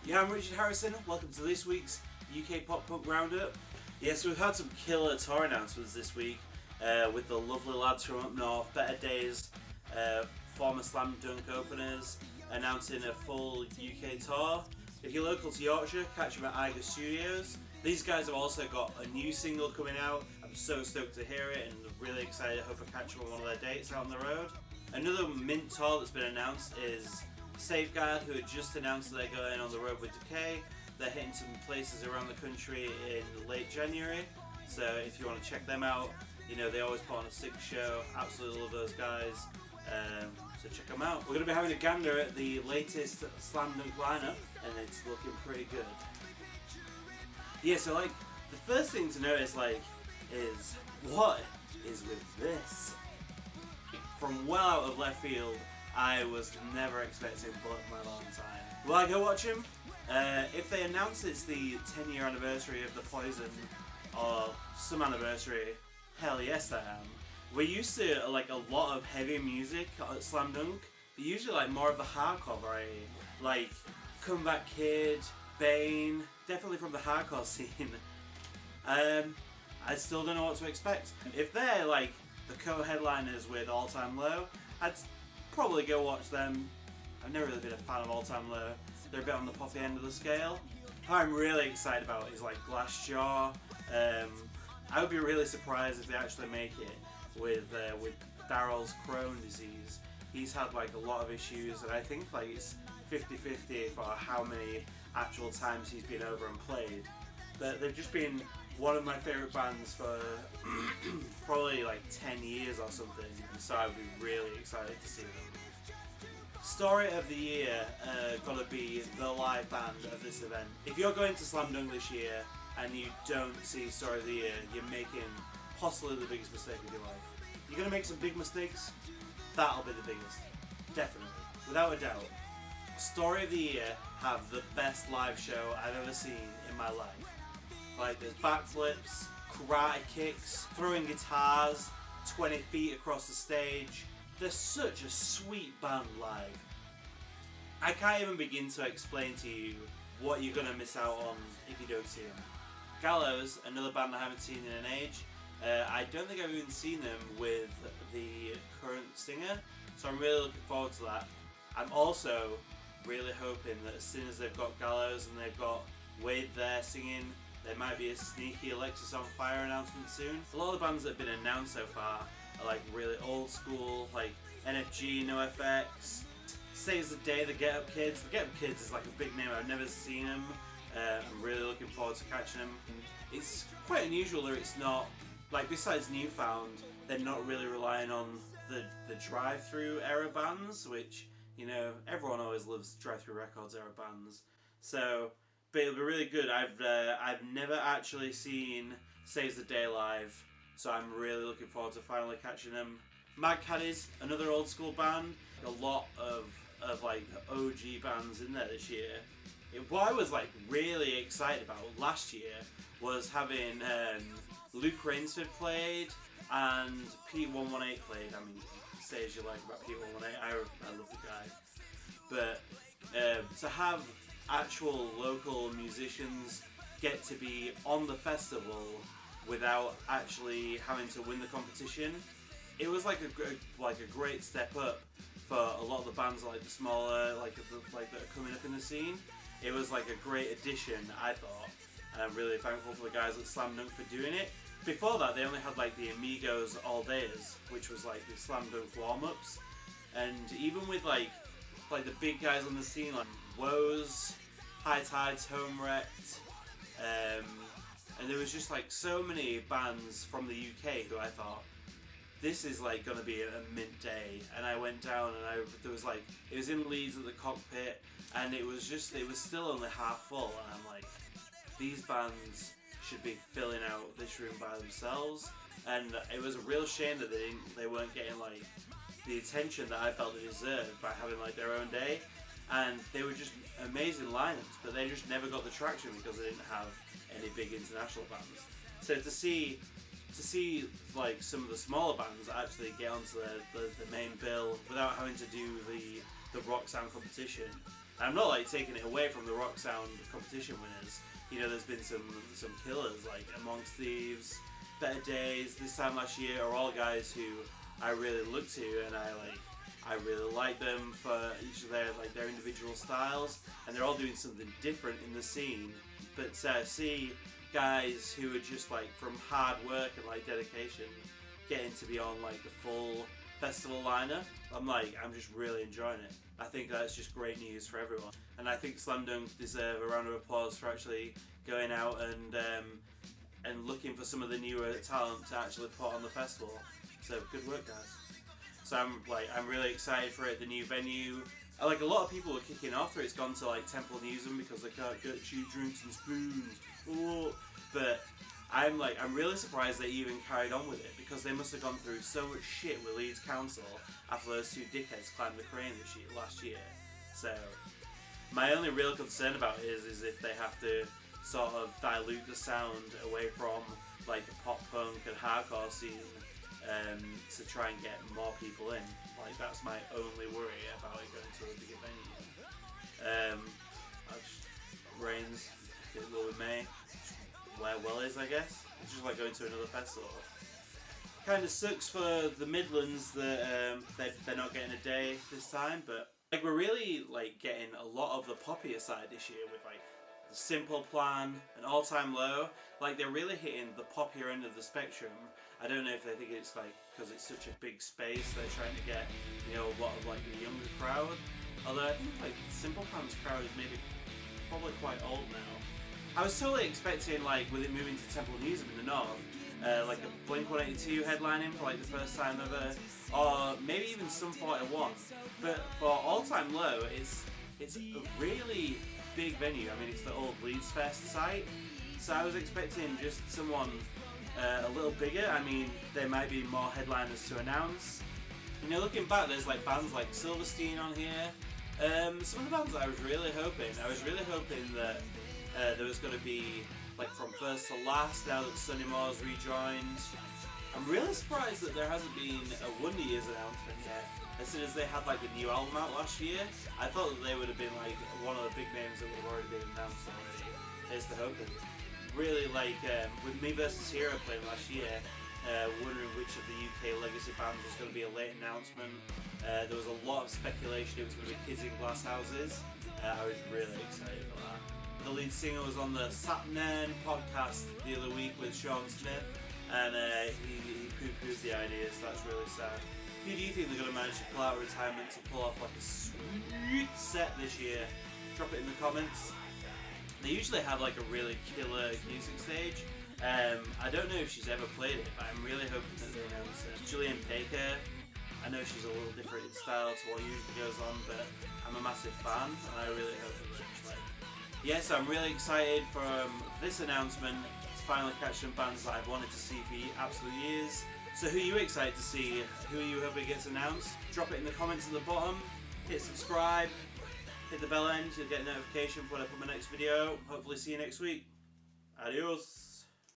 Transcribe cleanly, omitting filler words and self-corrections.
Yeah, I'm Richard Harrison. Welcome to this week's UK Pop Punk Roundup. Yes, we've had some killer tour announcements this week with the lovely lads from up north, Better Days, former Slam Dunk openers, announcing a full UK tour. If you're local to Yorkshire, catch them at Eiger Studios. These guys have also got a new single coming out. I'm so stoked to hear it and really excited. I hope I catch them on one of their dates out on the road. Another mint tour that's been announced is Safeguard, who had just announced that they're going on the road with Decay. They're hitting some places around the country in late January, so if you want to check them out, you know, they always put on a sick show. Absolutely love those guys, so check them out. We're going to be having a gander at the latest Slam Dunk lineup, and it's looking pretty good. Yeah, so like, the first thing to notice is what is with this? From well out of left field, I was never expecting Bullet for My Valentine. Will I go watch him? If they announce it's the 10-year anniversary of The Poison, or some anniversary, hell yes I am. We're used to like a lot of heavy music at Slam Dunk, but usually like more of the hardcore variety, like Comeback Kid, Bane, definitely from the hardcore scene. I still don't know what to expect. If they're like the co-headliners with All Time Low, I'd probably go watch them. I've never really been a fan of All Time Low. They're a bit on the poppy end of the scale. What I'm really excited about is like Glassjaw. I would be really surprised if they actually make it with Daryl's Crohn disease. He's had like a lot of issues, and I think like it's 50-50 for how many actual times he's been over and played. But they've just been one of my favourite bands for probably like 10 years or something, and so I would be really excited to see them. Story of the year gotta be the live band of this event. If you're going to Slam Dunk this year and you don't see Story of the Year, you're making possibly the biggest mistake of your life. You're gonna make some big mistakes, that'll be the biggest. Definitely. Without a doubt. Story of the Year have the best live show I've ever seen in my life. Like, there's backflips, karate kicks, throwing guitars 20 feet across the stage. They're such a sweet band live. I can't even begin to explain to you what you're going to miss out on if you don't see them. Gallows, another band I haven't seen in an age. I don't think I've even seen them with the current singer, so I'm really looking forward to that. I'm also really hoping that as soon as they've got Gallows and they've got Wade there singing, there might be a sneaky Alexis on Fire announcement soon. A lot of the bands that have been announced so far are like really old school, like NFG, NoFX, Saves the Day, the Get Up Kids. The Get Up Kids is like a big name, I've never seen them. I'm really looking forward to catching them. It's quite unusual that it's not, like besides Newfound, they're not really relying on the drive-through era bands, which, you know, everyone always loves drive-through records era bands. So, but it'll be really good. I've never actually seen Saves the Day live, so I'm really looking forward to finally catching them. Mad Caddies, another old school band. A lot of like OG bands in there this year. What I was like really excited about last year was having Luke Rainsford played and Pete 118 played. I mean, say as you like about Pete 118, I love the guy. But to have actual local musicians get to be on the festival without actually having to win the competition, it was like a great step up for a lot of the bands like the smaller that are coming up in the scene. It was like a great addition, I thought, and I'm really thankful for the guys at Slam Dunk for doing it. Before that, they only had like the Amigos All Dayers, which was like the Slam Dunk warm-ups, and even with like the big guys on the scene like Woes, High Tides, Home Wrecked, and there was just like so many bands from the UK who I thought, this is like gonna be a mint day. And I went down and it was in Leeds at the Cockpit, and it was still only half full, and I'm like, these bands should be filling out this room by themselves. And it was a real shame that they weren't getting like the attention that I felt they deserved by having like their own day. And they were just amazing lineups, but they just never got the traction because they didn't have any big international bands. So to see like some of the smaller bands actually get onto the main bill without having to do the the Rock Sound competition. And I'm not like taking it away from the Rock Sound competition winners. You know, there's been some killers like Amongst Thieves, Better Days, this time last year are all guys who I really look to, and I really like them for each of their individual styles, and they're all doing something different in the scene. But see guys who are just like from hard work and like dedication getting to be on like the full festival lineup, I'm just really enjoying it. I think that's just great news for everyone, and I think Slam Dunk deserve a round of applause for actually going out and looking for some of the newer talent to actually put on the festival. So good work, guys. So I'm really excited for it. The new venue. Like a lot of people are kicking off, or it's gone to like Temple Newsom because they can't get cheap drinks and spoons. Oh. But I'm really surprised they even carried on with it, because they must have gone through so much shit with Leeds Council after those two dickheads climbed the crane last year. So my only real concern about it is if they have to sort of dilute the sound away from like the pop punk and hardcore scene to try and get more people in. Like that's my only worry about it going to a bigger venue. Rains, it will be May. Where well is, I guess. It's just like going to another festival. Kind of sucks for the Midlands that they're not getting a day this time, but like we're really like getting a lot of the poppier side this year with like the Simple Plan and All Time Low. Like they're really hitting the poppier end of the spectrum. I don't know if they think it's like because it's such a big space they're trying to get, you know, a lot of like the younger crowd. Although I think like Simple Plan's crowd is maybe probably quite old now. I was totally expecting, like, with it moving to Temple Newsom in the north, like a Blink-182 headlining for like the first time ever, or maybe even Sum 41. But for All Time Low, it's a really big venue. I mean, it's the old Leeds Fest site, so I was expecting just someone a little bigger. I mean, there might be more headliners to announce. You know, looking back, there's like bands like Silverstein on here. Some of the bands that I was really hoping that there was going to be like From First to Last now that Sonny Moore's rejoined. I'm really surprised that there hasn't been a Wonder Years announcement yet. As soon as they had like the new album out last year, I thought that they would have been like one of the big names that would have already been announced already. Here's the hope. Really like with Me vs Hero playing last year, wondering which of the UK legacy bands was going to be a late announcement. There was a lot of speculation it was going to be Kids in Glass Houses. I was really excited for that. The lead singer was on the Sapnen podcast the other week with Sean Smith, and he poo-poos the idea, so that's really sad. Who do you think they're going to manage to pull out of retirement to pull off like a sweet set this year? Drop it in the comments. They usually have like a really killer music stage. I don't know if she's ever played it, but I'm really hoping that they announce it. Gillian Baker, I know she's a little different in style to what usually goes on, but I'm a massive fan, and I really hope that it's like. Yes, I'm really excited for this announcement to finally catch some bands that I've wanted to see for absolute years. So who are you excited to see? Who are you hoping gets announced? Drop it in the comments at the bottom. Hit subscribe. Hit the bell end. You'll get a notification for when I put my next video. Hopefully see you next week. Adios.